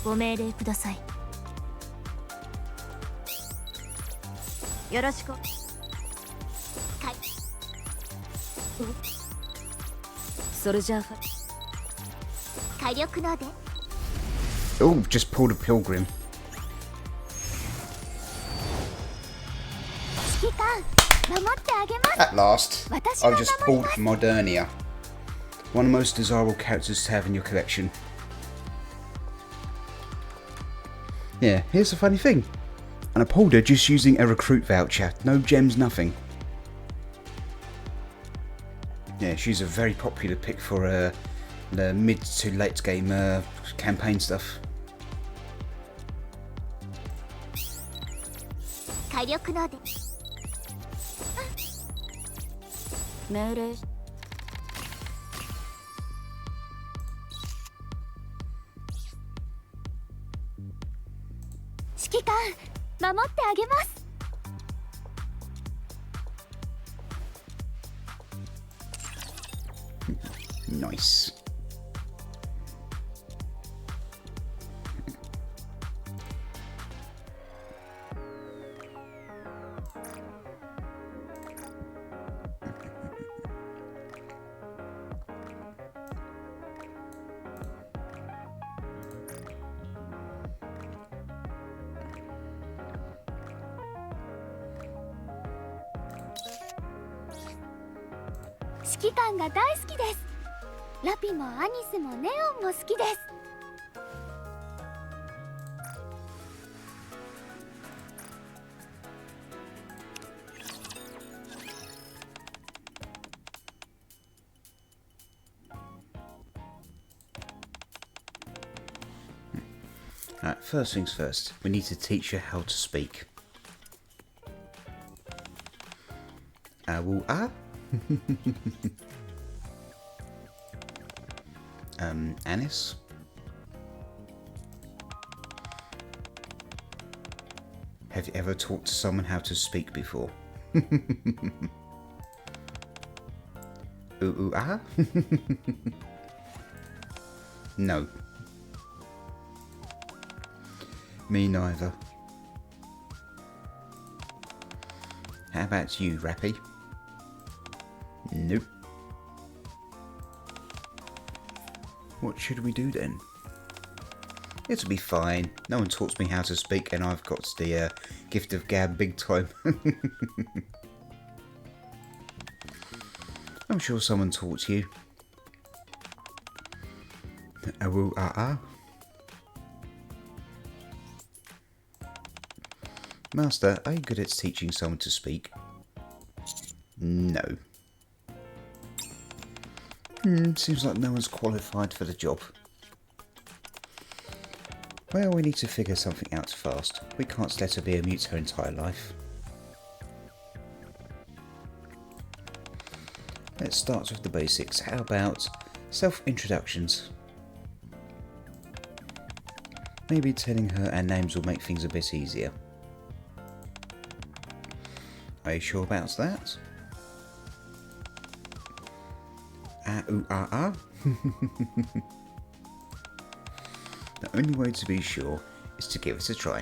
ご命令ください。よろしく。それじゃあ火力ので。 Oh, just pulled a pilgrim. 指揮官、守ってあげます。 At last, 私 I've が just 守り pulled ます。 Modernia. One of the most desirable characters to have in your collection. Yeah, here's the funny thing. And I pulled her just using a recruit voucher. No gems, nothing. Yeah, she's a very popular pick for the mid to late game campaign stuff. 火力ので。命令。指揮官、守ってあげます。 Nice.指揮官が大好きです。ラピもアニスもネオンも好きです。 Alright, first things first, we need to teach her how to speak. Ah? Anis? Have you ever taught someone how to speak before? Ah? No. Me neither. How about you, Rappy? Nope. What should we do then? It'll be fine. No one taught me how to speak and I've got the gift of gab big time. I'm sure someone taught you. Master, are you good at teaching someone to speak? No. Seems like no one's qualified for the job. Well, we need to figure something out fast. We can't let her be a mute her entire life. Let's start with the basics. How about self-introductions? Maybe telling her our names will make things a bit easier. Are you sure about that? The only way to be sure is to give it a try.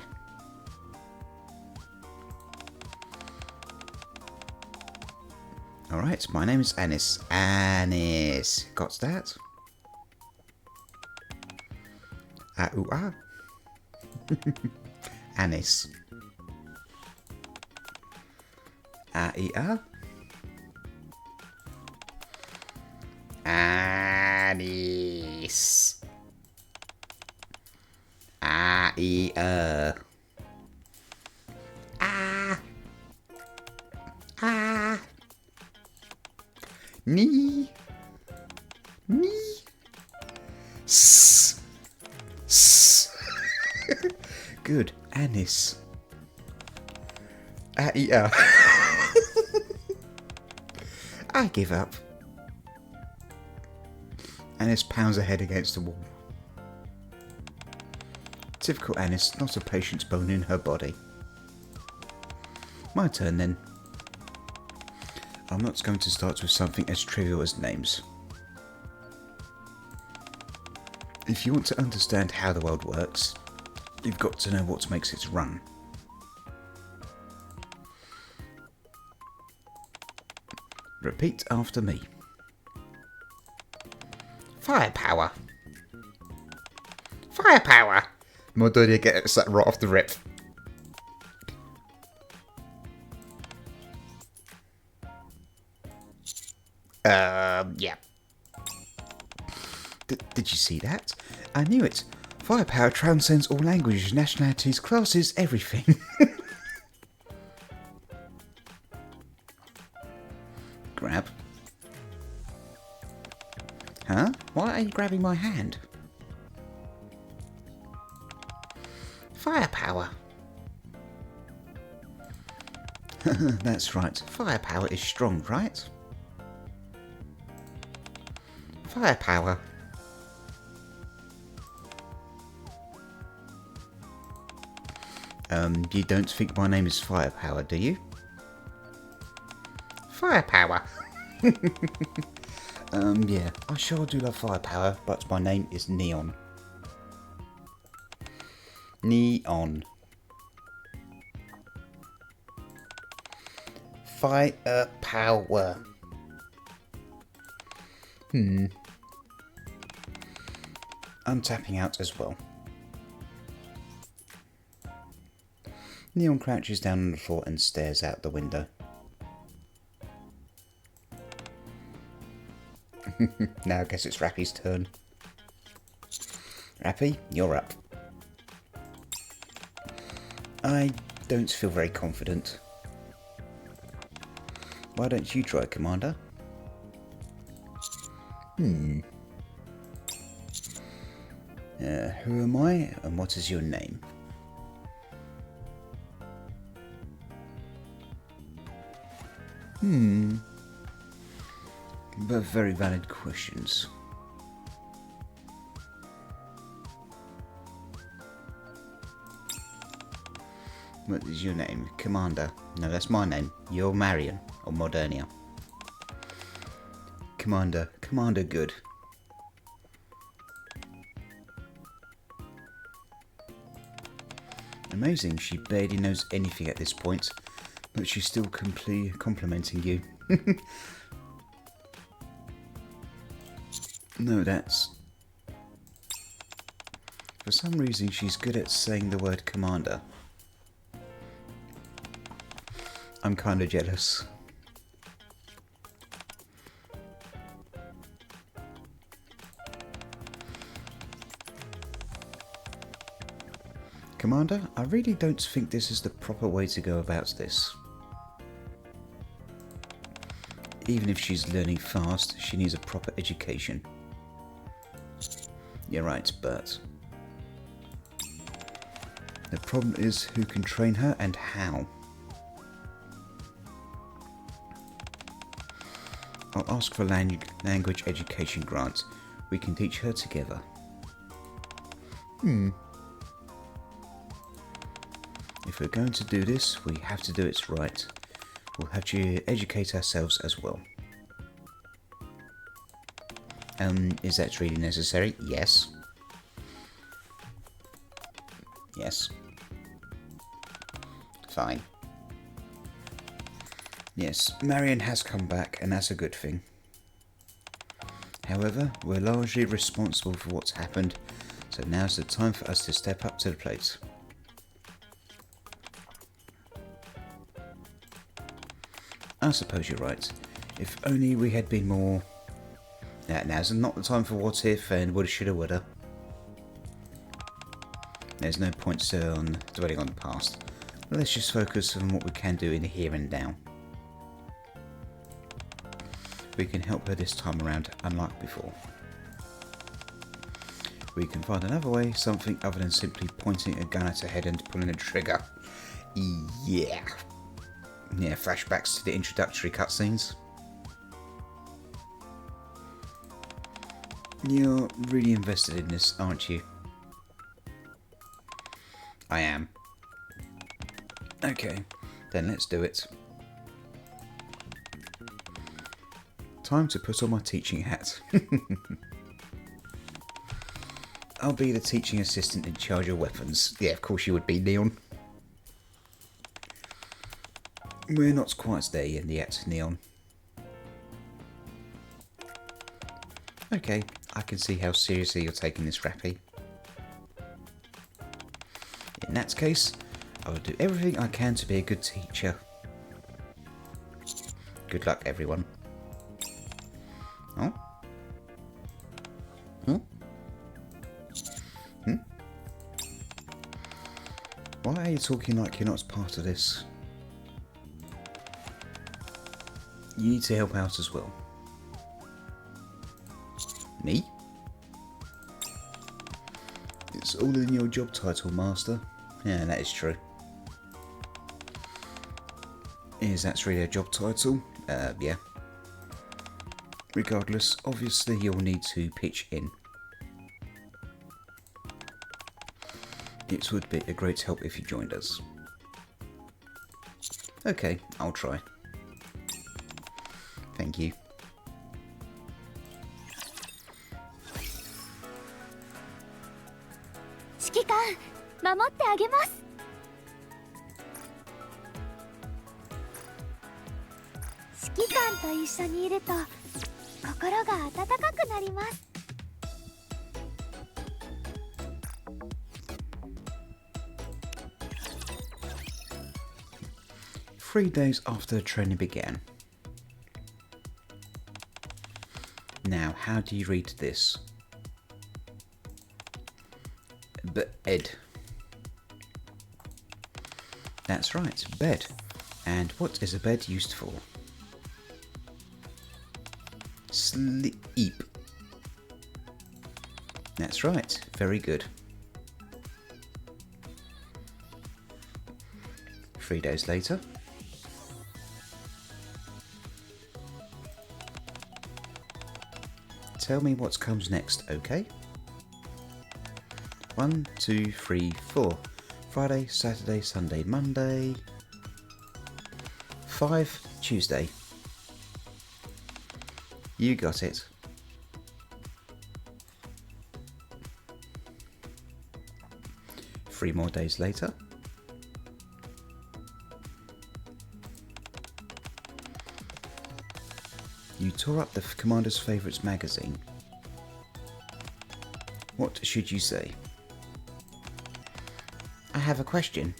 Alright, my name is Anis. Anis. Got that? Anis. Anis. Ni. S. Good. Anis. I give up. Anis pounds her head against the wall. Typical Anis, not a patient's bone in her body. My turn then. I'm not going to start with something as trivial as names. If you want to understand how the world works, you've got to know what makes it run. Repeat after me. Firepower. Firepower. Modernia gets that right off the rip. Yeah. Did you see that? I knew it. Firepower transcends all languages, nationalities, classes, everything. Grab. Huh? Why are you grabbing my hand? Firepower. That's right. Firepower is strong, right? Firepower. You don't think my name is Firepower, do you? Firepower. Yeah, I sure do love Firepower, but my name is Neon. Neon. Firepower. I'm tapping out as well. Neon crouches down on the floor and stares out the window. Now I guess it's Rappy's turn. Rappy, you're up. I don't feel very confident. Why don't you try, Commander? Who am I, and what is your name? But very valid questions. What is your name? Commander. No, that's my name. You're Marion, or Modernia. Commander. Commander good. Amazing, she barely knows anything at this point, but she's still complimenting you. No, that's... For some reason, she's good at saying the word Commander. I'm kinda jealous. Commander, I really don't think this is the proper way to go about this. Even if she's learning fast, she needs a proper education. You're right, Bert. The problem is who can train her and how. I'll ask for language education grant. We can teach her together. If we're going to do this, we have to do it right. We'll have to educate ourselves as well. Is that really necessary? Yes. Yes. Fine. Yes, Marion has come back, and that's a good thing. However, we're largely responsible for what's happened, so now's the time for us to step up to the plate. I suppose you're right. If only we had been more... Now's not the time for what if and woulda, shoulda, woulda. There's no point dwelling on the past. Let's just focus on what we can do in the here and now. We can help her this time around, unlike before. We can find another way, something other than simply pointing a gun at her head and pulling a trigger. Yeah. Yeah, flashbacks to the introductory cutscenes. You're really invested in this, aren't you? I am. Okay, then let's do it. Time to put on my teaching hat. I'll be the teaching assistant in charge of weapons. Yeah, of course you would be, Leon. We're not quite there yet, Neon. Okay, I can see how seriously you're taking this, Rappy. In that case, I will do everything I can to be a good teacher. Good luck, everyone. Oh? Hmm? Hmm? Why are you talking like you're not part of this? You need to help out as well. Me? It's all in your job title, Master. Yeah, that is true. Is that really a job title? Yeah. Regardless, obviously you'll need to pitch in. It would be a great help if you joined us. Okay, I'll try. Thank you. 指揮官、守ってあげます。指揮官と一緒にいると心が温かくなります。 3 days after the training began. Now, how do you read this? Bed. That's right, bed. And what is a bed used for? Sleep. That's right, very good. 3 days later. Tell me what comes next, okay? 1, 2, 3, 4. Friday, Saturday, Sunday, Monday. 5, Tuesday. You got it. Three more days later. You tore up the Commander's Favourites magazine. What should you say? I have a question.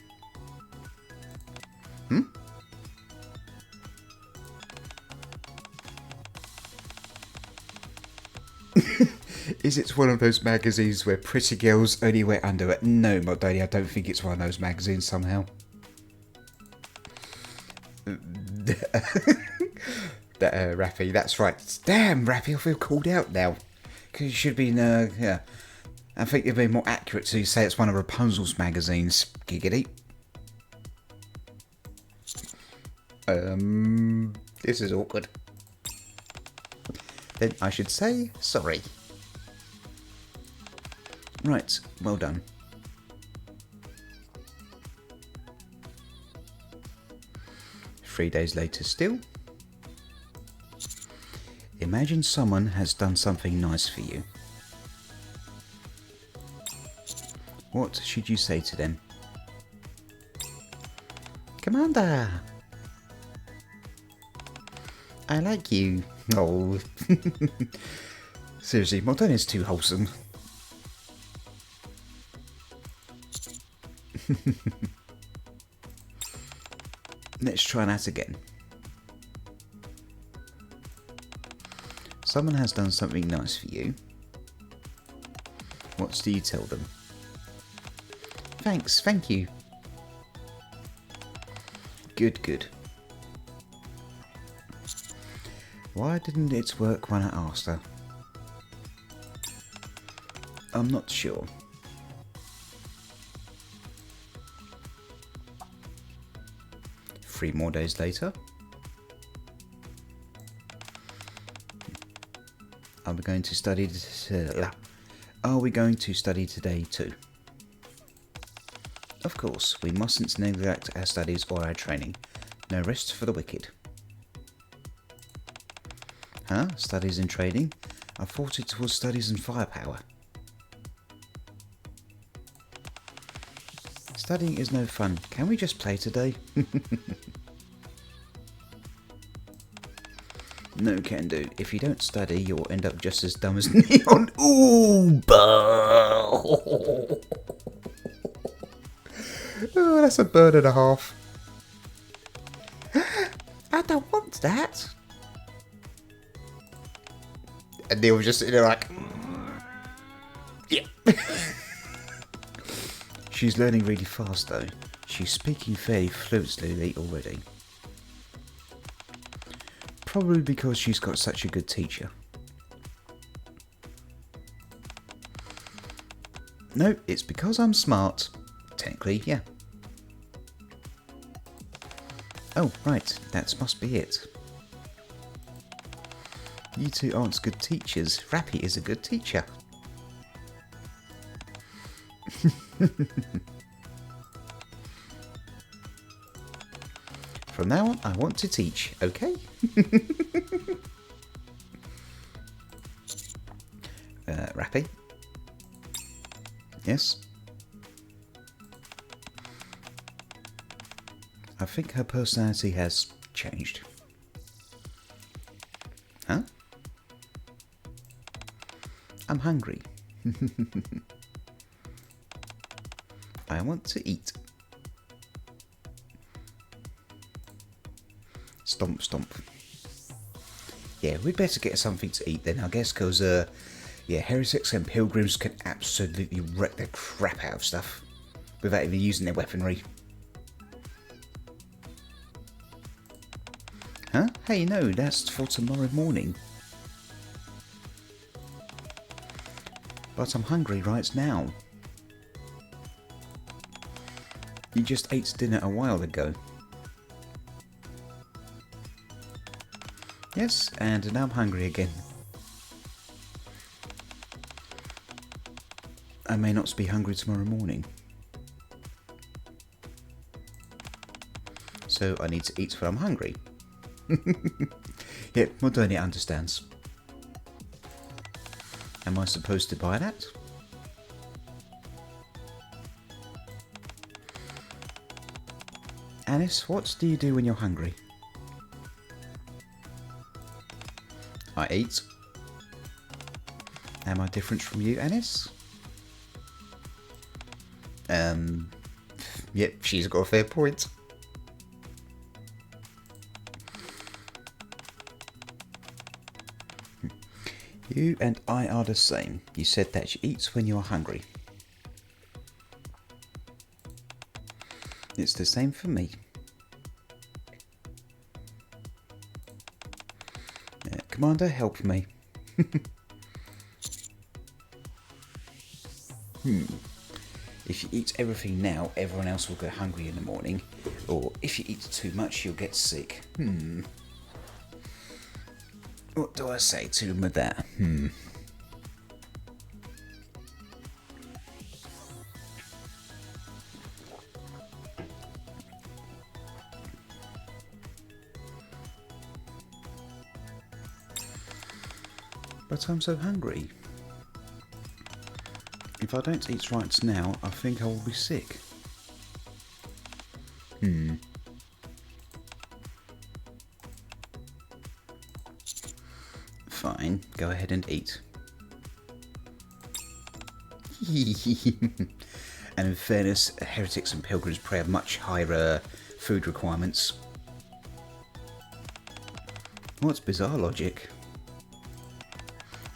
Hmm? Is it one of those magazines where pretty girls only wear underwear? No, Modernia, I don't think it's one of those magazines somehow. Raffy, that's right. Damn, Raffy, I feel called out now. Because you should be, yeah. I think it'd be more accurate to say it's one of Rapunzel's magazines. Giggity. This is awkward. Then I should say sorry. Right, well done. Three days later still. Imagine someone has done something nice for you. What should you say to them? Commander! I like you. Oh. Seriously, Modernia's too wholesome. Let's try that again. Someone has done something nice for you. What do you tell them? Thanks, thank you. Good, good. Why didn't it work when I asked her? I'm not sure. Three more days later. Are we going to study today too? Of course, we mustn't neglect our studies or our training. No rest for the wicked. Huh? Studies and training? I thought it was studies and firepower. Studying is no fun. Can we just play today? No can do. If you don't study, you'll end up just as dumb as Neon. Ooh, oh, that's a bird and a half. I don't want that. And Neil was just sitting there like, yeah. She's learning really fast though. She's speaking fairly fluently already. Probably because she's got such a good teacher. No, it's because I'm smart. Technically, yeah. Oh, right, that must be it. You two aren't good teachers. Rappy is a good teacher. From now on, I want to teach, okay? Rappy? Yes? I think her personality has changed. Huh? I'm hungry. I want to eat. Stomp, stomp. Yeah, we'd better get something to eat then, I guess, because, yeah, heretics and pilgrims can absolutely wreck the crap out of stuff without even using their weaponry. Huh? Hey, no, that's for tomorrow morning. But I'm hungry right now. You just ate dinner a while ago. Yes, and now I'm hungry again. I may not be hungry tomorrow morning. So I need to eat when I'm hungry. Yeah, Modernia understands. Am I supposed to buy that? Alice, what do you do when you're hungry? I eat. Am I different from you, Alice? Yep, she's got a fair point. You and I are the same. You said that you eat when you are hungry. It's the same for me. Commander, help me. If you eat everything now, everyone else will go hungry in the morning. Or if you eat too much, you'll get sick. What do I say to him with that? But I'm so hungry. If I don't eat right now, I think I will be sick. Fine, go ahead and eat. And in fairness, heretics and pilgrims pray have much higher food requirements. What's bizarre logic?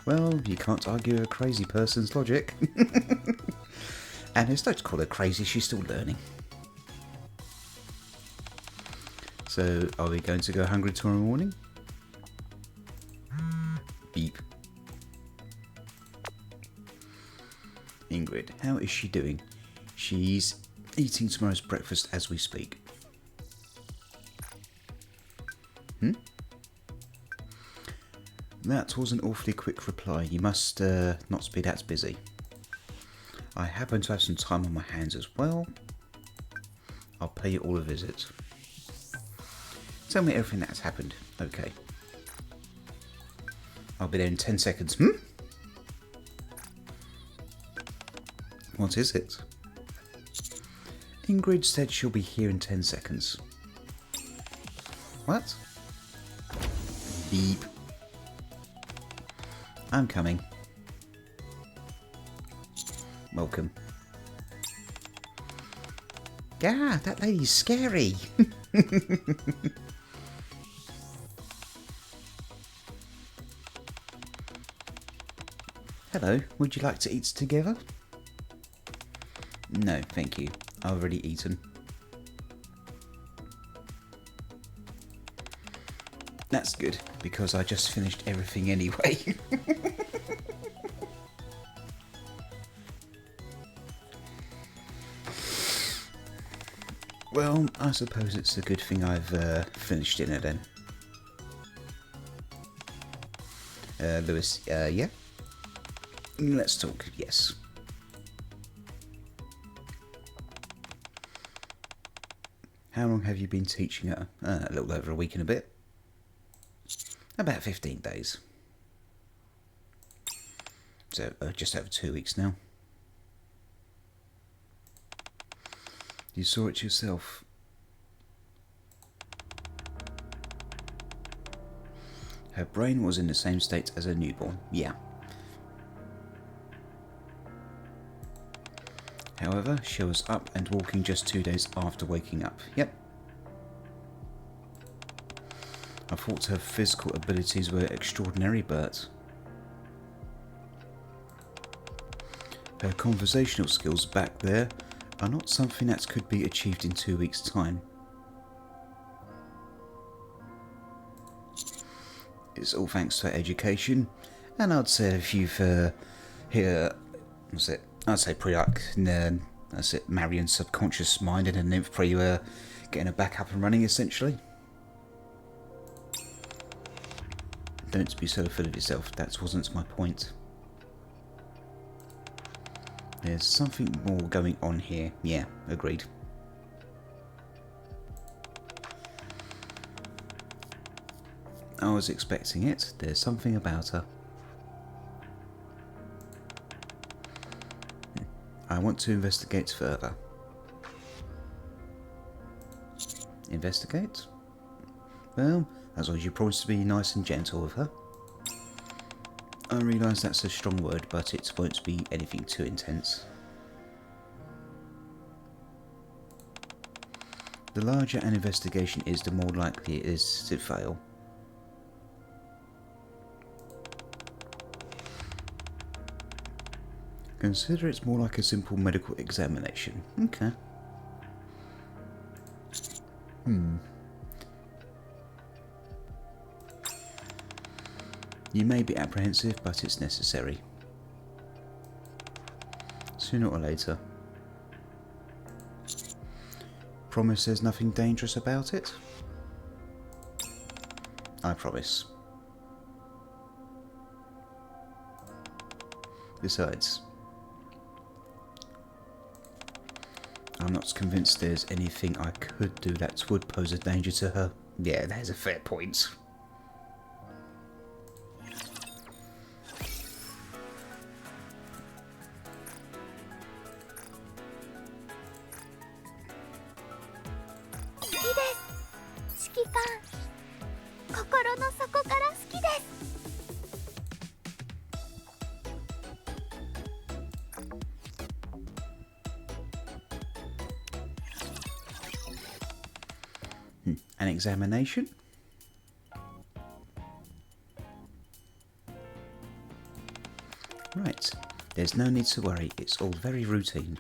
Well, you can't argue a crazy person's logic. And it's don't call her crazy, she's still learning. So, are we going to go hungry tomorrow morning? Beep. Ingrid, how is she doing? She's eating tomorrow's breakfast as we speak. That was an awfully quick reply. You must not be that busy. I happen to have some time on my hands as well. I'll pay you all a visit. Tell me everything that's happened. Okay. I'll be there in 10 seconds. What is it? Ingrid said she'll be here in 10 seconds. What? Beep. I'm coming. Welcome. Yeah, that lady's scary. Hello, would you like to eat together? No, thank you. I've already eaten. That's good, because I just finished everything anyway. Well, I suppose it's a good thing I've finished dinner then. Lewis, yeah? Let's talk, yes. How long have you been teaching her? A little over a week and a bit. About 15 days. So, just over 2 weeks now. You saw it yourself. Her brain was in the same state as a newborn, yeah. However, she was up and walking just 2 days after waking up. Yep. I thought her physical abilities were extraordinary, but her conversational skills back there are not something that could be achieved in 2 weeks' time. It's all thanks to her education, and I'd say if you've here, what's it? I'd say pretty like, that's it, Marion's subconscious mind and a nymph pre getting her back up and running essentially. Don't be so full of yourself, that wasn't my point. There's something more going on here, yeah, agreed. I was expecting it, there's something about her. I want to investigate further. Investigate? Well, as long as you promise to be nice and gentle with her. I realise that's a strong word, but it won't be anything too intense. The larger an investigation is, the more likely it is to fail. Consider it's more like a simple medical examination. Okay. You may be apprehensive, but it's necessary. Sooner or later. Promise there's nothing dangerous about it? I promise. Besides, I'm not convinced there's anything I could do that would pose a danger to her. Yeah, there's a fair point. An examination? Right, there's no need to worry, it's all very routine.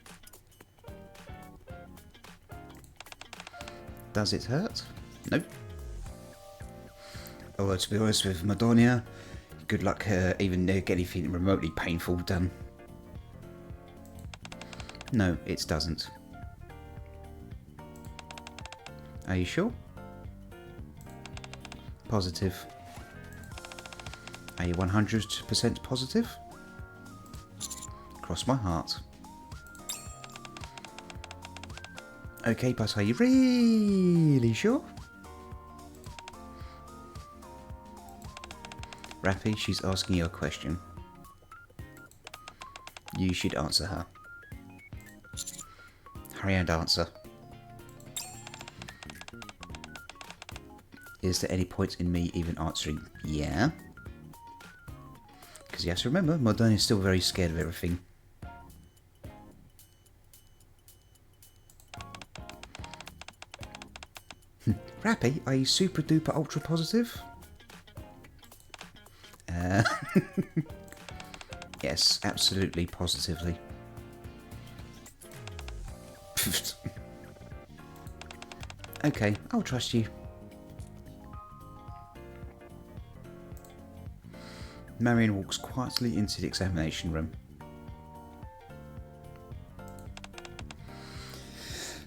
Does it hurt? Nope. Although to be honest with Modernia, good luck even getting anything remotely painful done. No, it doesn't. Are you sure? Positive. Are you 100% positive? Cross my heart. Okay, but are you really sure? Rafi, she's asking you a question. You should answer her. Hurry and answer. Is there any point in me even answering yeah? Because you have to remember, Modernia is still very scared of everything. Rappy, are you super duper ultra positive? Yes, absolutely, positively. Okay, I'll trust you. Marion walks quietly into the examination room.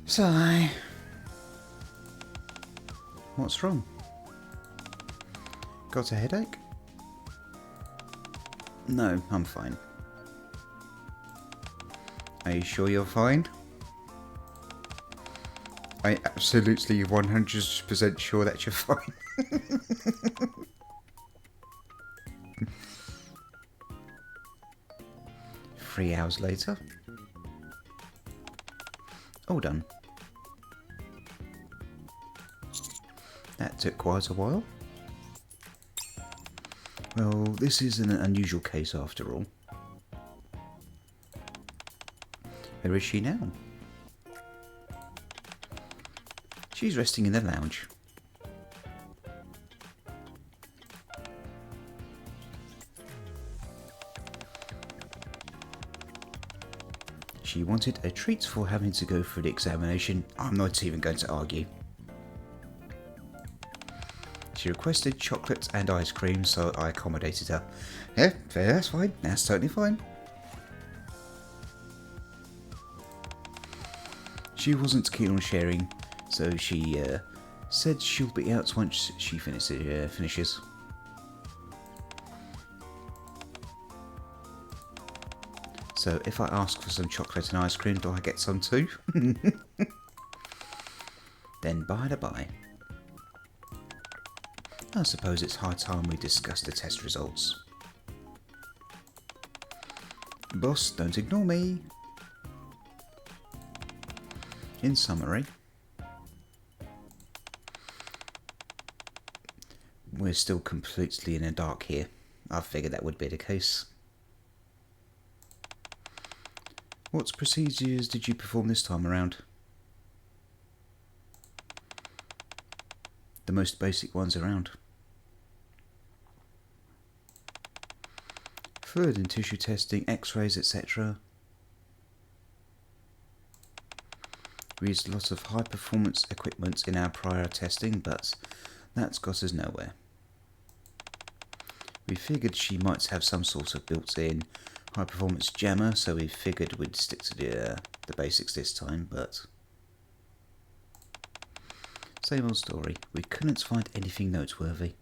Sigh. What's wrong? Got a headache? No, I'm fine. Are you sure you're fine? I'm absolutely 100% sure that you're fine. 3 hours later. All done. That took quite a while. Well, this is an unusual case after all. Where is she now? She's resting in the lounge. She wanted a treat for having to go through the examination. I'm not even going to argue. She requested chocolate and ice cream, so I accommodated her. Yeah, that's fine. That's totally fine. She wasn't keen on sharing, so she said she'll be out once she finishes. So if I ask for some chocolate and ice cream, do I get some too? Then by the by. I suppose it's high time we discuss the test results. Boss, don't ignore me. In summary, we're still completely in the dark here. I figured that would be the case. What procedures did you perform this time around? The most basic ones around. Fluid and tissue testing, x-rays, etc. We used lots of high performance equipment in our prior testing, but that's got us nowhere. We figured she might have some sort of built-in high performance jammer, so we figured we'd stick to the basics this time, but same old story. We couldn't find anything noteworthy.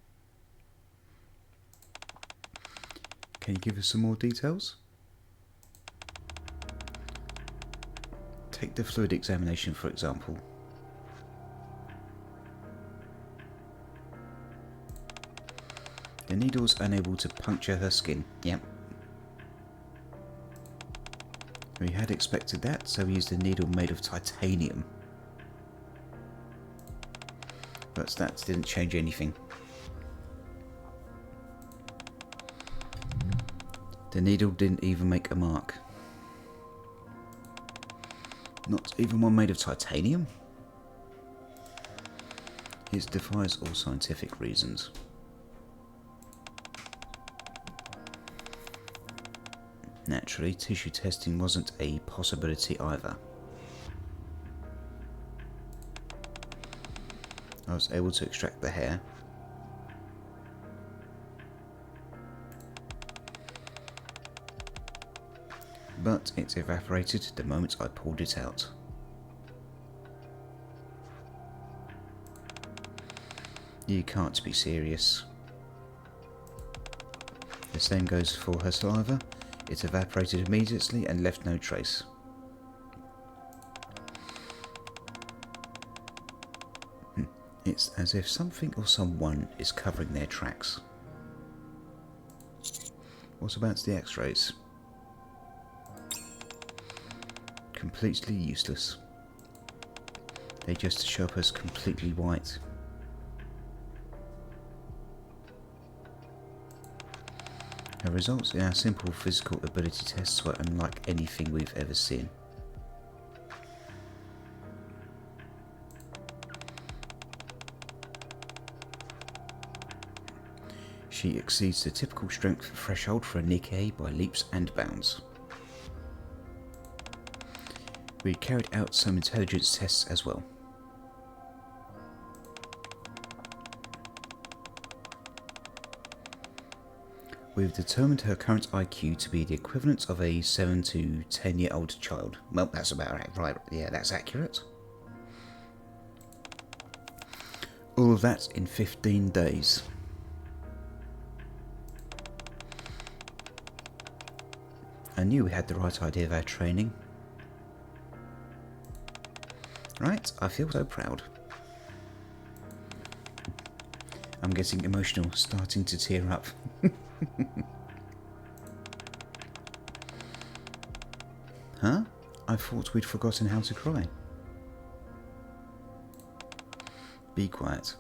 Can you give us some more details? Take the fluid examination for example. The needle's unable to puncture her skin. Yep. We had expected that, so we used a needle made of titanium. But that didn't change anything. The needle didn't even make a mark. Not even one made of titanium? It defies all scientific reasons. Naturally, tissue testing wasn't a possibility either. I was able to extract the hair. But it evaporated the moment I pulled it out. You can't be serious. The same goes for her saliva. It evaporated immediately and left no trace. It's as if something or someone is covering their tracks. What about the x-rays? Completely useless. They just show up as completely white. Her results in our simple physical ability tests were unlike anything we've ever seen. She exceeds the typical strength threshold for a Nikke by leaps and bounds. We carried out some intelligence tests as well. We've determined her current IQ to be the equivalent of a 7 to 10-year-old child. Well, that's about right. Yeah, that's accurate. All of that in 15 days. I knew we had the right idea of our training. Right, I feel so proud. I'm getting emotional, starting to tear up. Huh? I thought we'd forgotten how to cry. Be quiet.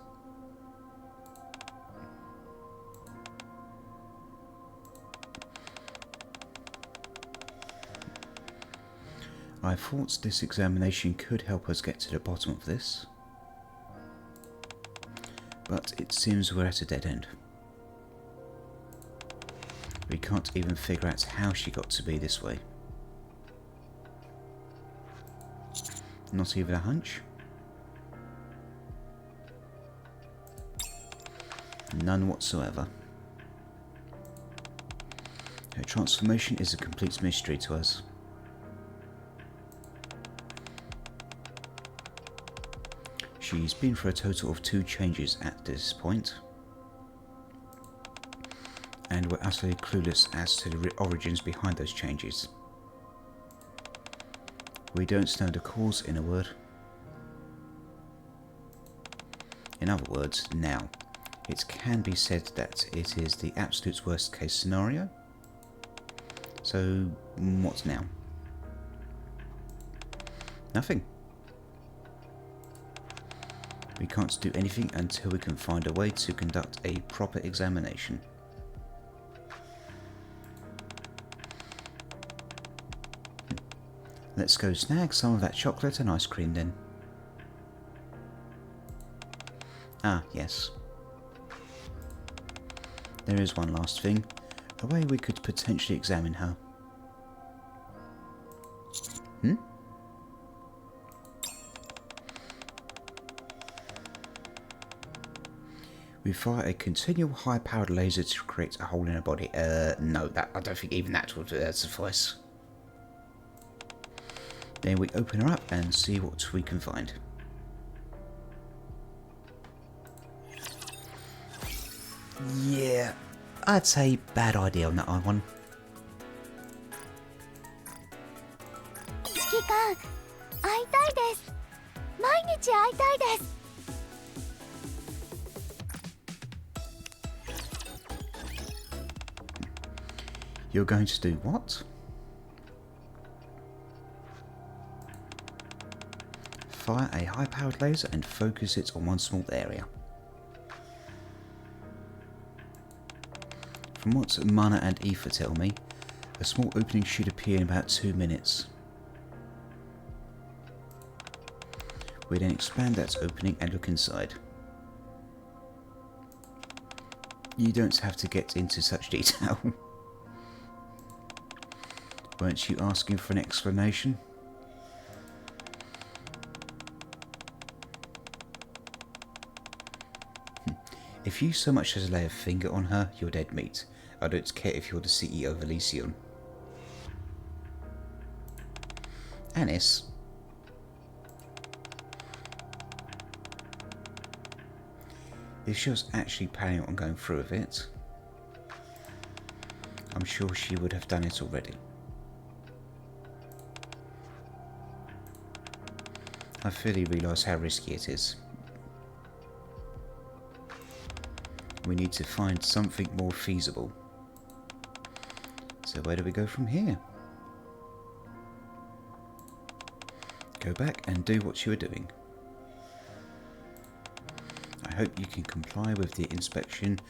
I thought this examination could help us get to the bottom of this, but it seems we're at a dead end. We can't even figure out how she got to be this way. Not even a hunch? None whatsoever. Her transformation is a complete mystery to us. She's been for a total of 2 changes at this point, and we're utterly clueless as to the origins behind those changes. We don't know the cause, in a word. In other words, now, it can be said that it is the absolute worst case scenario. So, what now? Nothing. We can't do anything until we can find a way to conduct a proper examination. Let's go snag some of that chocolate and ice cream then. Ah, yes. There is one last thing. A way we could potentially examine her. We fire a continual high-powered laser to create a hole in her body. No, I don't think even that would suffice. Then we open her up and see what we can find. Yeah, I'd say bad idea on that one. 指揮官、会いたいです。毎日会いたいです。You're going to do what? Fire a high-powered laser and focus it on one small area. From what Mana and Aoife tell me, a small opening should appear in about 2 minutes. We then expand that opening and look inside. You don't have to get into such detail. Weren't you asking for an explanation? If you so much as lay a finger on her, you're dead meat. I don't care if you're the CEO of Elysium. Anis. If she was actually planning on going through with it, I'm sure she would have done it already. I fully realise how risky it is. We need to find something more feasible. So where do we go from here? Go back and do what you were doing. I hope you can comply with the inspection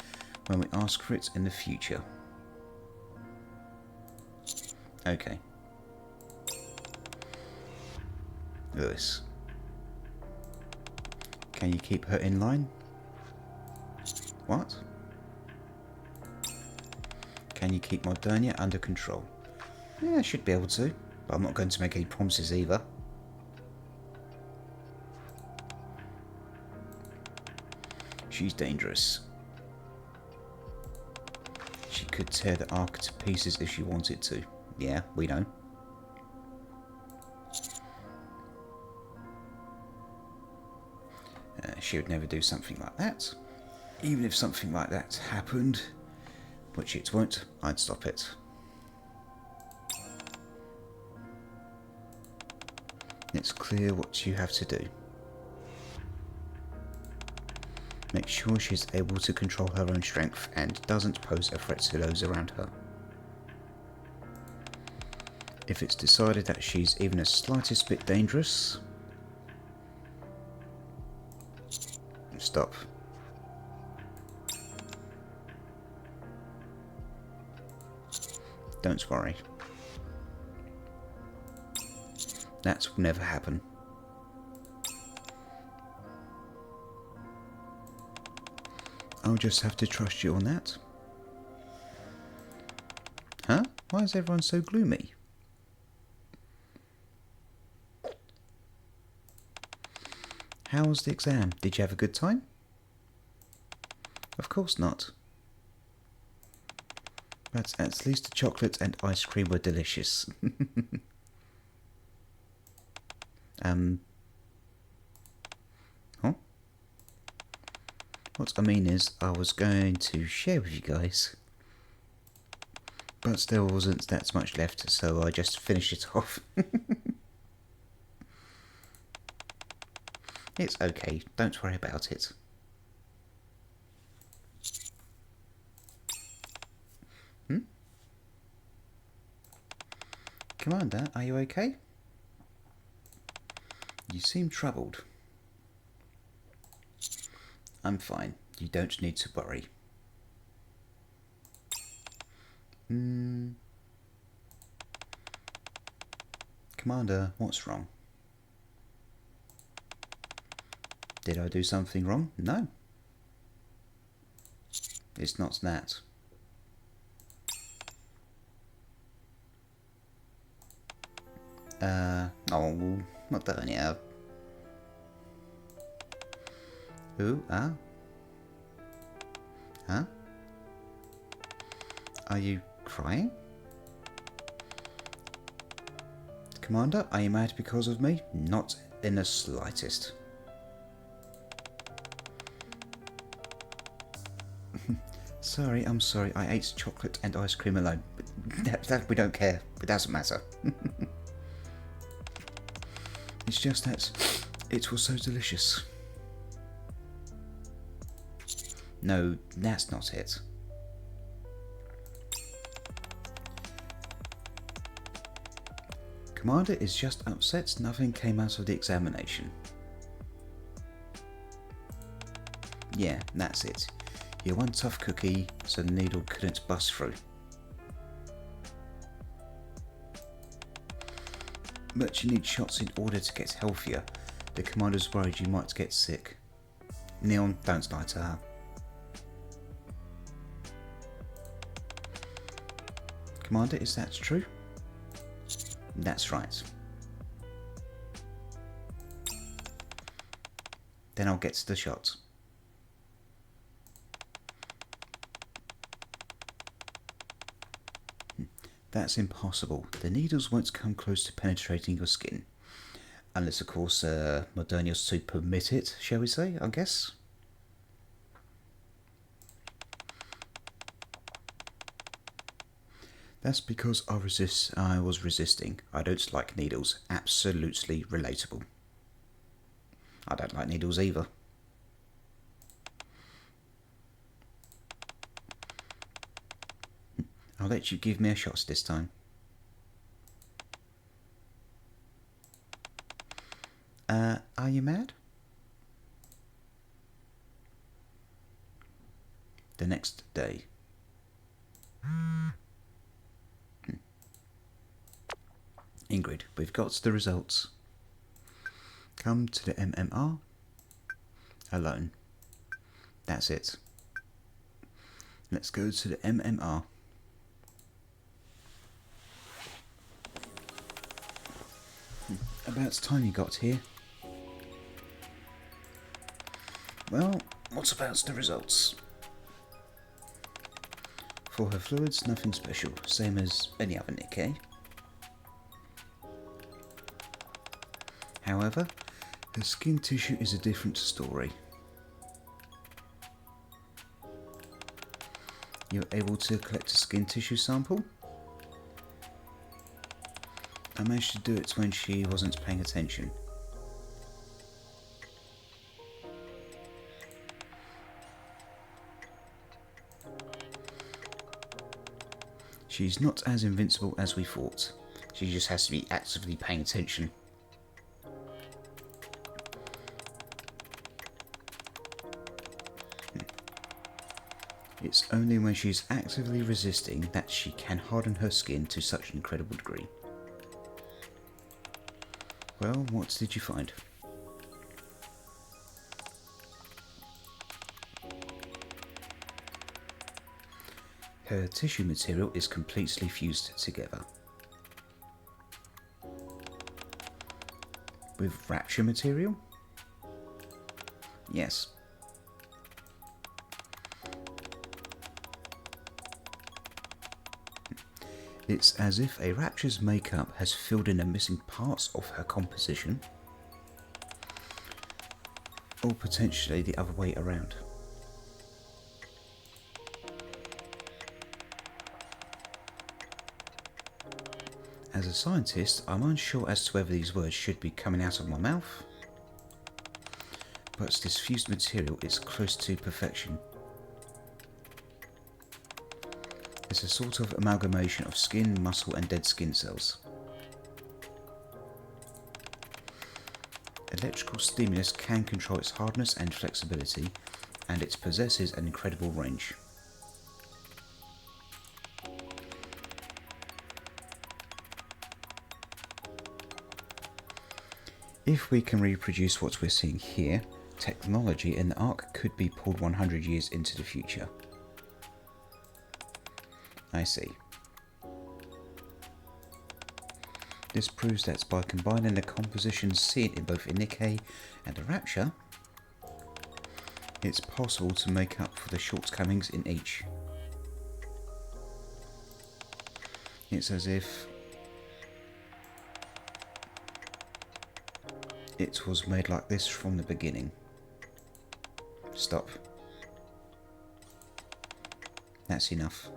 when we ask for it in the future. Okay. Lewis. Can you keep her in line? What? Can you keep Modernia under control? Yeah, I should be able to, but I'm not going to make any promises either. She's dangerous. She could tear the Ark to pieces if she wanted to. Yeah, we know. She would never do something like that. Even if something like that happened, which it won't, I'd stop it. It's clear what you have to do. Make sure she's able to control her own strength and doesn't pose a threat to those around her. If it's decided that she's even the slightest bit dangerous, stop. Don't worry. That will never happen. I'll just have to trust you on that. Huh? Why is everyone so gloomy? How was the exam? Did you have a good time? Of course not. But at least the chocolate and ice cream were delicious. Huh? What I mean is, I was going to share with you guys, but there wasn't that much left, so I just finished it off. It's okay, don't worry about it. Commander, are you okay? You seem troubled. I'm fine. You don't need to worry. Commander, what's wrong? Did I do something wrong? No. It's not that. Oh, Modernia. Who? Ah? Huh? Are you crying? Commander, are you mad because of me? Not in the slightest. Sorry, I'm sorry. I ate chocolate and ice cream alone. But that we don't care. It doesn't matter. It's just that it was so delicious. No, that's not it. Commander is just upset nothing came out of the examination. Yeah, that's it. You're one tough cookie, so the needle couldn't bust through. But you need shots in order to get healthier. The commander's worried you might get sick. Neon, don't lie to her. Commander, is that true? That's right. Then I'll get to the shot. That's impossible. The needles won't come close to penetrating your skin. Unless, of course, Modernia suit permit it, shall we say, I guess? That's because I was resisting. I don't like needles. Absolutely relatable. I don't like needles either. I'll let you give me a shot this time. Are you mad? The next day. Ingrid, we've got the results. Come to the MMR alone. That's it. Let's go to the MMR. About time you got here. Well, what about the results? For her fluids, nothing special, same as any other Nikke. However, her skin tissue is a different story. You're able to collect a skin tissue sample? I managed to do it when she wasn't paying attention. She's not as invincible as we thought. She just has to be actively paying attention. It's only when she's actively resisting that she can harden her skin to such an incredible degree. Well, what did you find? Her tissue material is completely fused together. With rapture material? Yes. It's as if a rapture's makeup has filled in the missing parts of her composition, or potentially the other way around. As a scientist, I'm unsure as to whether these words should be coming out of my mouth, but this fused material is close to perfection. It's a sort of amalgamation of skin, muscle and dead skin cells. Electrical stimulus can control its hardness and flexibility, and it possesses an incredible range. If we can reproduce what we're seeing here, technology in the Ark could be pulled 100 years into the future. I see. This proves that by combining the compositions seen in both a Nikke and a Rapture, it's possible to make up for the shortcomings in each. It's as if it was made like this from the beginning. Stop. That's enough.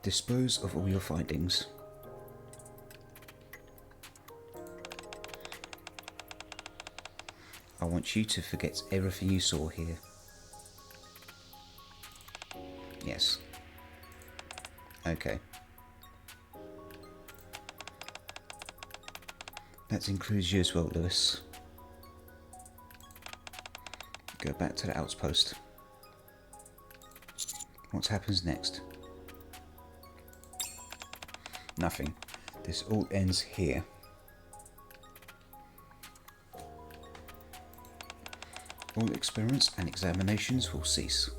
Dispose of all your findings. I want you to forget everything you saw here. Yes. Okay. That includes you as well, Lewis. Go back to the outpost. What happens next? Nothing. This all ends here. All experiments and examinations will cease.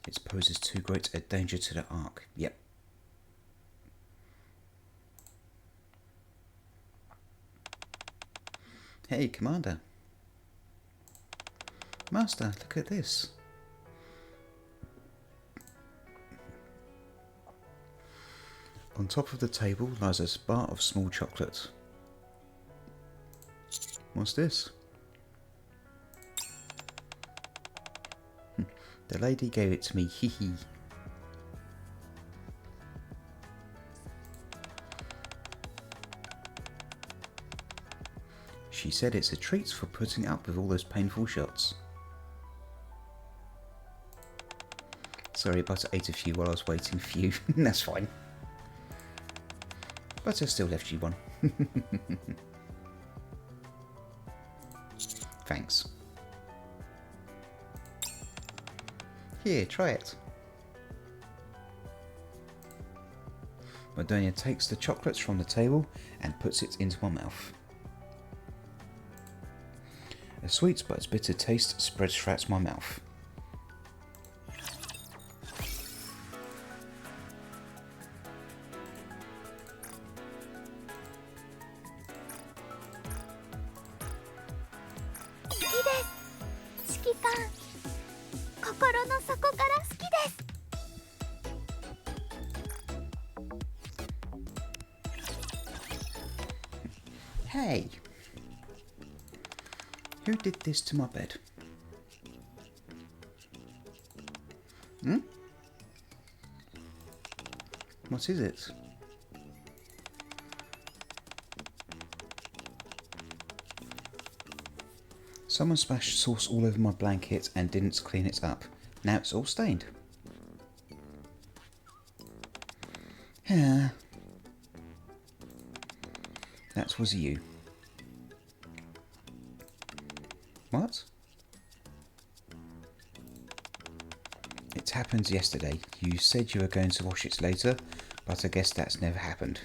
It poses too great a danger to the Ark. Yep. Hey, Commander. Master, look at this. On top of the table lies a bar of small chocolate. What's this? The lady gave it to me, hee hee. She said it's a treat for putting up with all those painful shots. Sorry, but I ate a few while I was waiting for you. That's fine. But I still left you one. Here, try it. Modernia takes the chocolates from the table and puts it into my mouth. A sweet but bitter taste spreads throughout my mouth. Hey! Who did this to my bed? Hmm? What is it? Someone splashed sauce all over my blanket and didn't clean it up. Now it's all stained. Yeah. That was you. What? It happened yesterday. You said you were going to wash it later, but I guess that's never happened.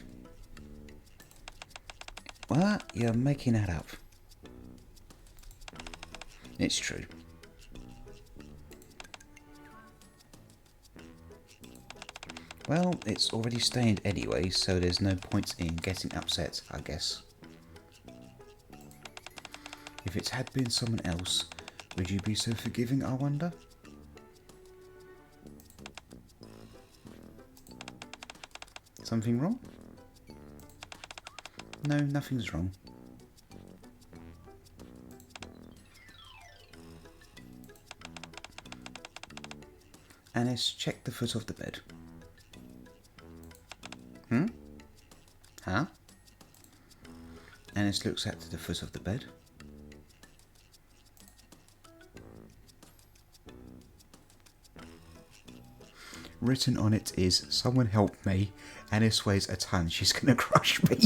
What? You're making that up. It's true. Well, it's already stained anyway, so there's no point in getting upset, I guess. If it had been someone else, would you be so forgiving, I wonder? Something wrong? No, nothing's wrong. Anis, check the foot of the bed. Hmm? Huh? Anis looks at the foot of the bed. Written on it is, "Someone help me. Anis weighs a ton. She's gonna crush me."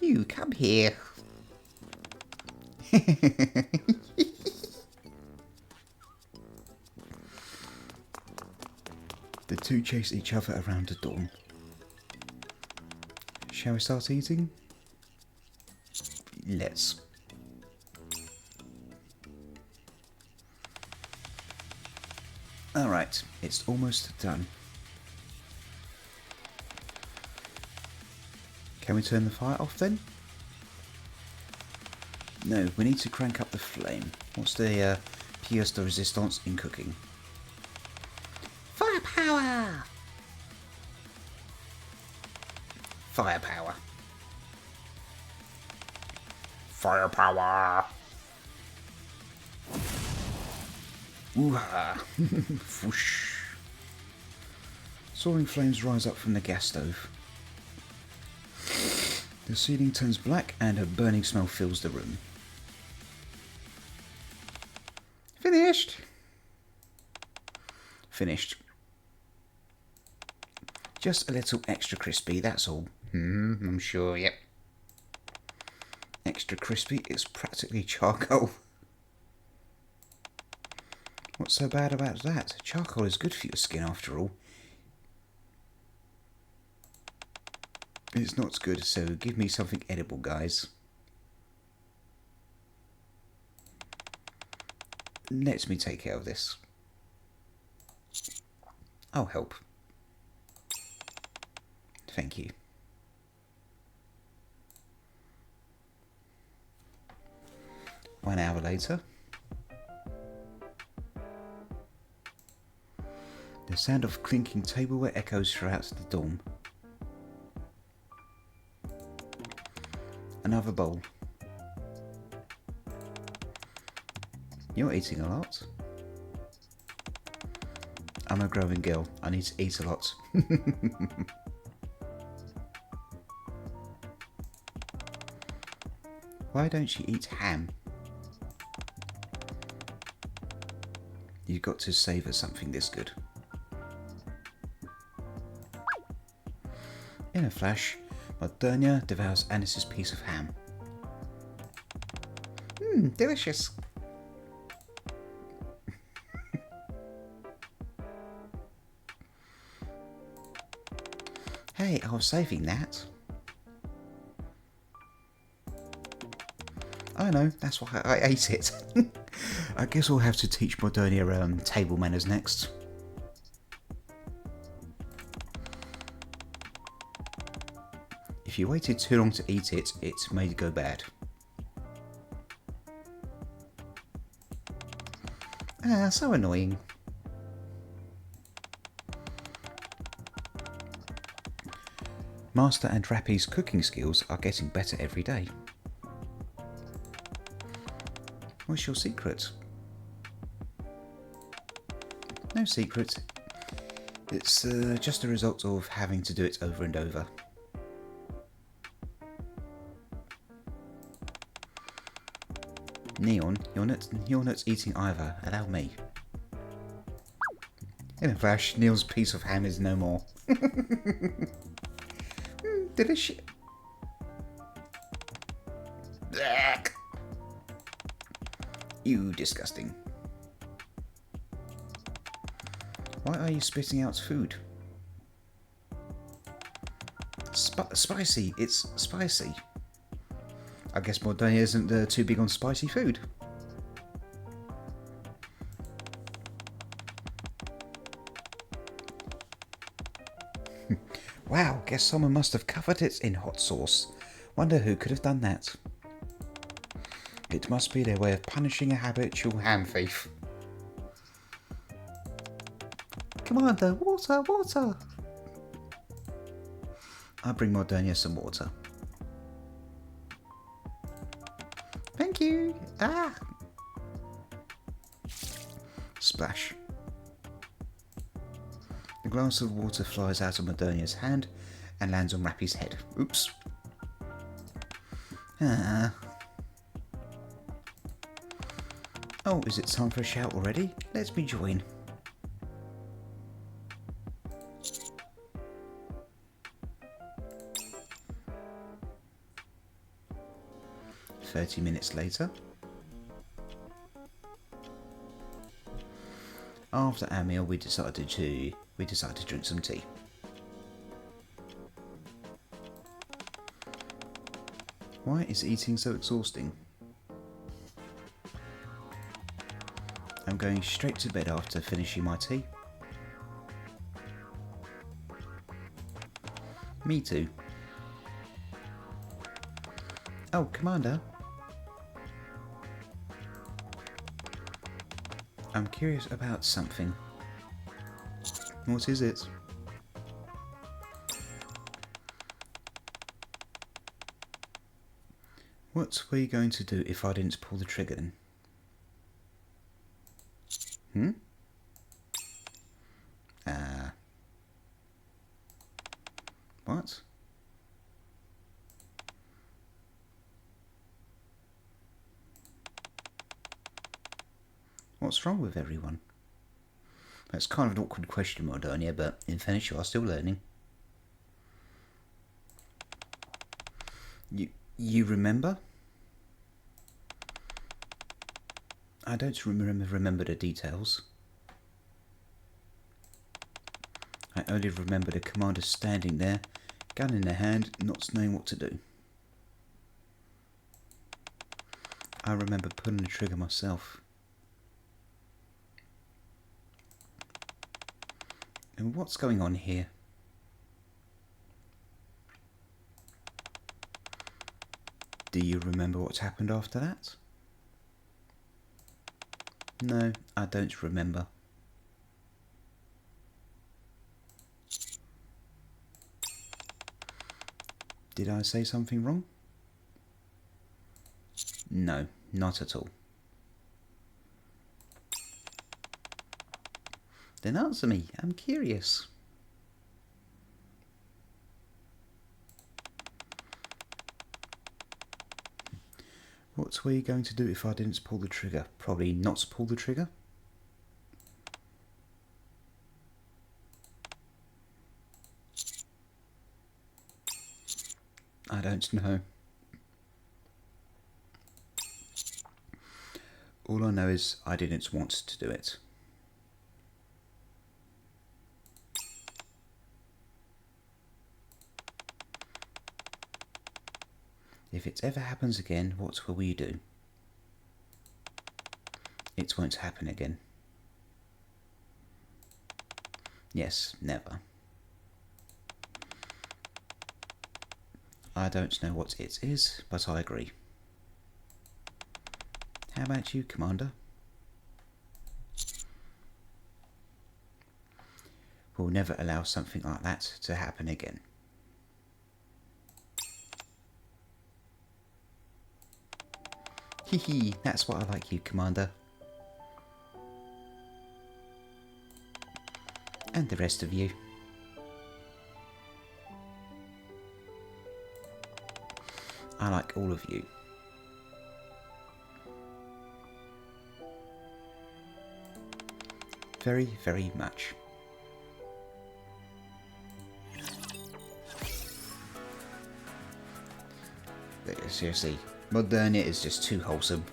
You come here. The two chase each other around the dorm. Shall we start eating? Let's. Alright, it's almost done. Can we turn the fire off then? No, we need to crank up the flame. What's the pièce de résistance in cooking? Firepower! Firepower. Firepower! Ooh-ha! Whoosh! Soaring flames rise up from the gas stove. The ceiling turns black and a burning smell fills the room. Finished! Finished. Just a little extra crispy, that's all. I'm sure, yep. Extra crispy is practically charcoal. What's so bad about that? Charcoal is good for your skin after all. It's not good, so give me something edible, guys. Let me take care of this. I'll help. Thank you. One hour later. The sound of clinking tableware echoes throughout the dorm. Another bowl. You're eating a lot. I'm a growing girl. I need to eat a lot. Why don't you eat ham? You've got to savour something this good. In a flash, Modernia devours Anis's piece of ham. Delicious. Hey, I was saving that. I know, that's why I ate it. I guess we'll have to teach Modernia table manners next. If you waited too long to eat it, it may go bad. Ah, so annoying. Master and Rappy's cooking skills are getting better every day. What's your secret? No secret. It's just a result of having to do it over and over. Neon, you're not eating either. Allow me. In a flash, Neil's piece of ham is no more. Delicious. Blech. You disgusting. Why are you spitting out food? Spicy. It's spicy. I guess Modernia isn't too big on spicy food. Wow, guess someone must have covered it in hot sauce. Wonder who could have done that. It must be their way of punishing a habitual ham thief. Commander, water, water! I'll bring Modernia some water. Thank you! Ah! Splash. The glass of water flies out of Modernia's hand and lands on Rappy's head. Oops. Ah. Oh, is it time for a shout already? Let me join. "30 minutes later. After our meal, we decided to drink some tea. Why is eating so exhausting? I'm going straight to bed after finishing my tea. Me too. Oh, Commander. I'm curious about something. What is it? What were you going to do if I didn't pull the trigger then? What? What's wrong with everyone? That's kind of an awkward question, Modernia, but in fairness, you are still learning. You remember? I don't remember the details. I only remember the commander standing there, gun in their hand, not knowing what to do. I remember pulling the trigger myself. And what's going on here? Do you remember what happened after that? No, I don't remember. Did I say something wrong? No, not at all. Then answer me, I'm curious. What were you going to do if I didn't pull the trigger? Probably not pull the trigger? don't know. All I know is I didn't want to do it. If it ever happens again, what will we do? It won't happen again. Yes, never. I don't know what it is, but I agree. How about you, Commander? We'll never allow something like that to happen again. Hee, that's what I like you, Commander. And the rest of you. I like all of you. Very, very much. Seriously, Modernia is just too wholesome.